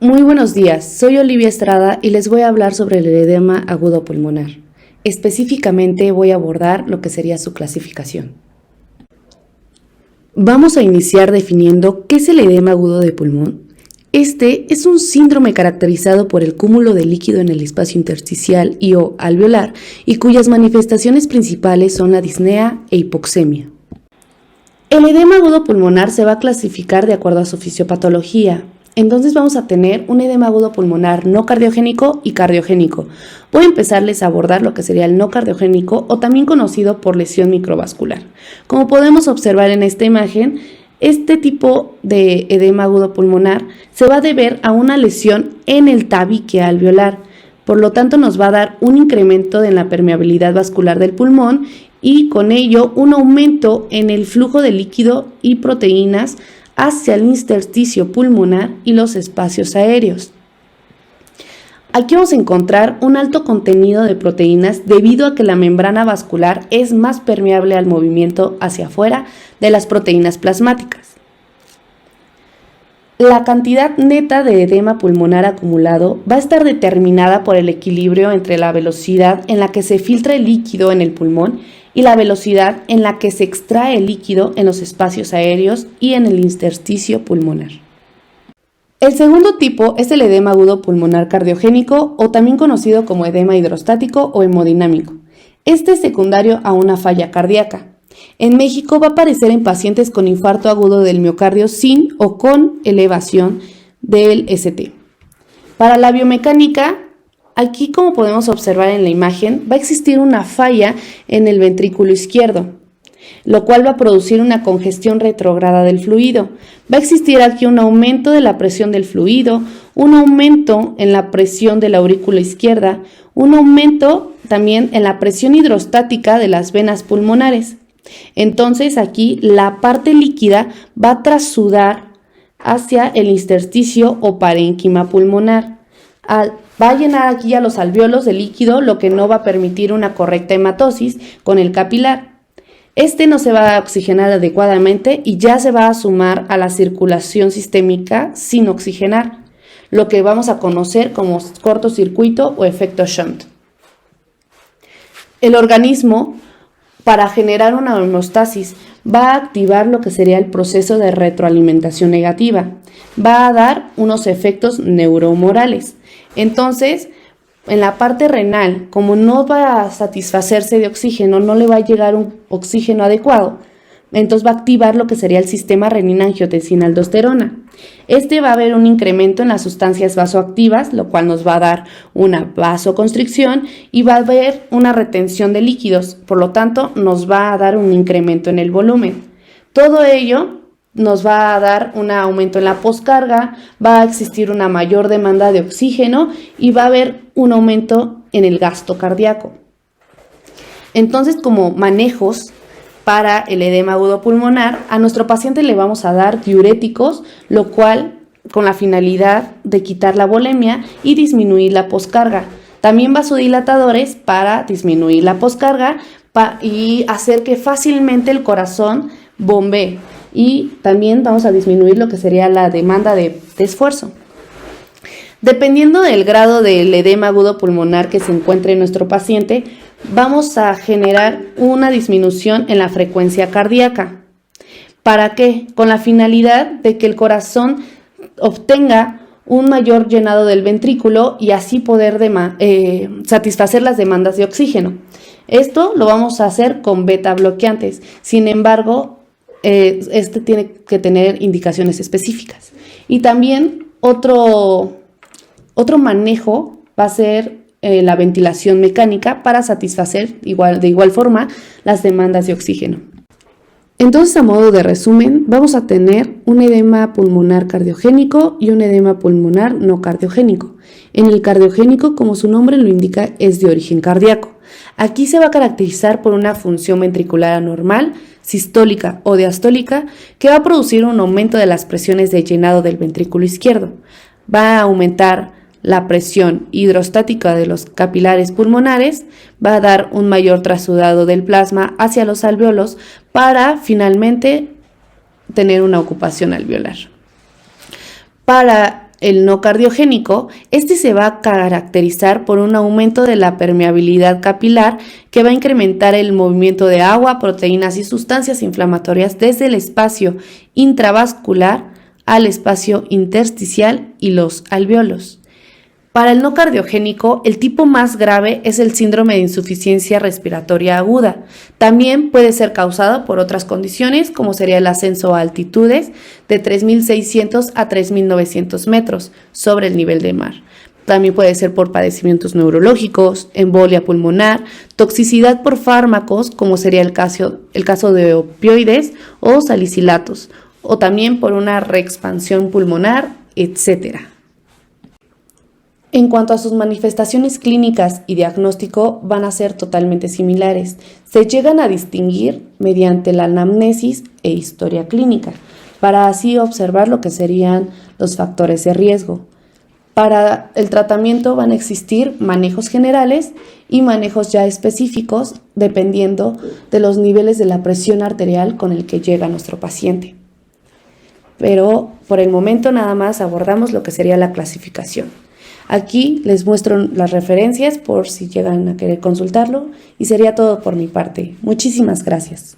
Muy buenos días, soy Olivia Estrada y les voy a hablar sobre el edema agudo pulmonar. Específicamente voy a abordar lo que sería su clasificación. Vamos a iniciar definiendo qué es el edema agudo de pulmón. Este es un síndrome caracterizado por el cúmulo de líquido en el espacio intersticial y o alveolar y cuyas manifestaciones principales son la disnea e hipoxemia. El edema agudo pulmonar se va a clasificar de acuerdo a su fisiopatología. Entonces vamos a tener un edema agudo pulmonar no cardiogénico y cardiogénico. Voy a empezarles a abordar lo que sería el no cardiogénico o también conocido por lesión microvascular. Como podemos observar en esta imagen, este tipo de edema agudo pulmonar se va a deber a una lesión en el tabique alveolar. Por lo tanto, nos va a dar un incremento en la permeabilidad vascular del pulmón y con ello un aumento en el flujo de líquido y proteínas hacia el intersticio pulmonar y los espacios aéreos. Aquí vamos a encontrar un alto contenido de proteínas debido a que la membrana vascular es más permeable al movimiento hacia afuera de las proteínas plasmáticas. La cantidad neta de edema pulmonar acumulado va a estar determinada por el equilibrio entre la velocidad en la que se filtra el líquido en el pulmón y la velocidad en la que se extrae el líquido en los espacios aéreos y en el intersticio pulmonar. El segundo tipo es el edema agudo pulmonar cardiogénico o también conocido como edema hidrostático o hemodinámico. Este es secundario a una falla cardíaca. En México va a aparecer en pacientes con infarto agudo del miocardio sin o con elevación del ST. Para la biomecánica, aquí, como podemos observar en la imagen, va a existir una falla en el ventrículo izquierdo, lo cual va a producir una congestión retrógrada del fluido. Va a existir aquí un aumento de la presión del fluido, un aumento en la presión de la aurícula izquierda, un aumento también en la presión hidrostática de las venas pulmonares. Entonces aquí la parte líquida va a trasudar hacia el intersticio o parénquima pulmonar. Va a llenar aquí a los alvéolos de líquido, lo que no va a permitir una correcta hematosis con el capilar. Este no se va a oxigenar adecuadamente y ya se va a sumar a la circulación sistémica sin oxigenar, lo que vamos a conocer como cortocircuito o efecto shunt. El organismo, para generar una homeostasis, va a activar lo que sería el proceso de retroalimentación negativa. Va a dar unos efectos neuromorales. Entonces, en la parte renal, como no va a satisfacerse de oxígeno, no le va a llegar un oxígeno adecuado, entonces va a activar lo que sería el sistema renina-angiotensina-aldosterona. Este va a haber un incremento en las sustancias vasoactivas, lo cual nos va a dar una vasoconstricción y va a haber una retención de líquidos, por lo tanto nos va a dar un incremento en el volumen. Todo ello nos va a dar un aumento en la poscarga, va a existir una mayor demanda de oxígeno y va a haber un aumento en el gasto cardíaco. Entonces, como manejos para el edema agudo pulmonar, a nuestro paciente le vamos a dar diuréticos, lo cual con la finalidad de quitar la volemia y disminuir la poscarga. También vasodilatadores para disminuir la poscarga y hacer que fácilmente el corazón bombee. Y también vamos a disminuir lo que sería la demanda de esfuerzo. Dependiendo del grado del edema agudo pulmonar que se encuentre en nuestro paciente, vamos a generar una disminución en la frecuencia cardíaca. ¿Para qué? Con la finalidad de que el corazón obtenga un mayor llenado del ventrículo y así poder satisfacer las demandas de oxígeno. Esto lo vamos a hacer con beta bloqueantes. Sin embargo, este tiene que tener indicaciones específicas. Y también otro manejo va a ser la ventilación mecánica para satisfacer de igual forma las demandas de oxígeno. Entonces, a modo de resumen, vamos a tener un edema pulmonar cardiogénico y un edema pulmonar no cardiogénico. En el cardiogénico, como su nombre lo indica, es de origen cardíaco. Aquí se va a caracterizar por una función ventricular anormal, sistólica o diastólica, que va a producir un aumento de las presiones de llenado del ventrículo izquierdo. Va a aumentar la presión hidrostática de los capilares pulmonares, va a dar un mayor trasudado del plasma hacia los alvéolos para finalmente tener una ocupación alveolar. Para el no cardiogénico, este se va a caracterizar por un aumento de la permeabilidad capilar que va a incrementar el movimiento de agua, proteínas y sustancias inflamatorias desde el espacio intravascular al espacio intersticial y los alvéolos. Para el no cardiogénico, el tipo más grave es el síndrome de insuficiencia respiratoria aguda. También puede ser causado por otras condiciones, como sería el ascenso a altitudes de 3.600 a 3.900 metros sobre el nivel del mar. También puede ser por padecimientos neurológicos, embolia pulmonar, toxicidad por fármacos, como sería el caso de opioides o salicilatos, o también por una reexpansión pulmonar, etc. En cuanto a sus manifestaciones clínicas y diagnóstico, van a ser totalmente similares. Se llegan a distinguir mediante la anamnesis e historia clínica, para así observar lo que serían los factores de riesgo. Para el tratamiento van a existir manejos generales y manejos ya específicos, dependiendo de los niveles de la presión arterial con el que llega nuestro paciente. Pero por el momento nada más abordamos lo que sería la clasificación. Aquí les muestro las referencias por si llegan a querer consultarlo y sería todo por mi parte. Muchísimas gracias.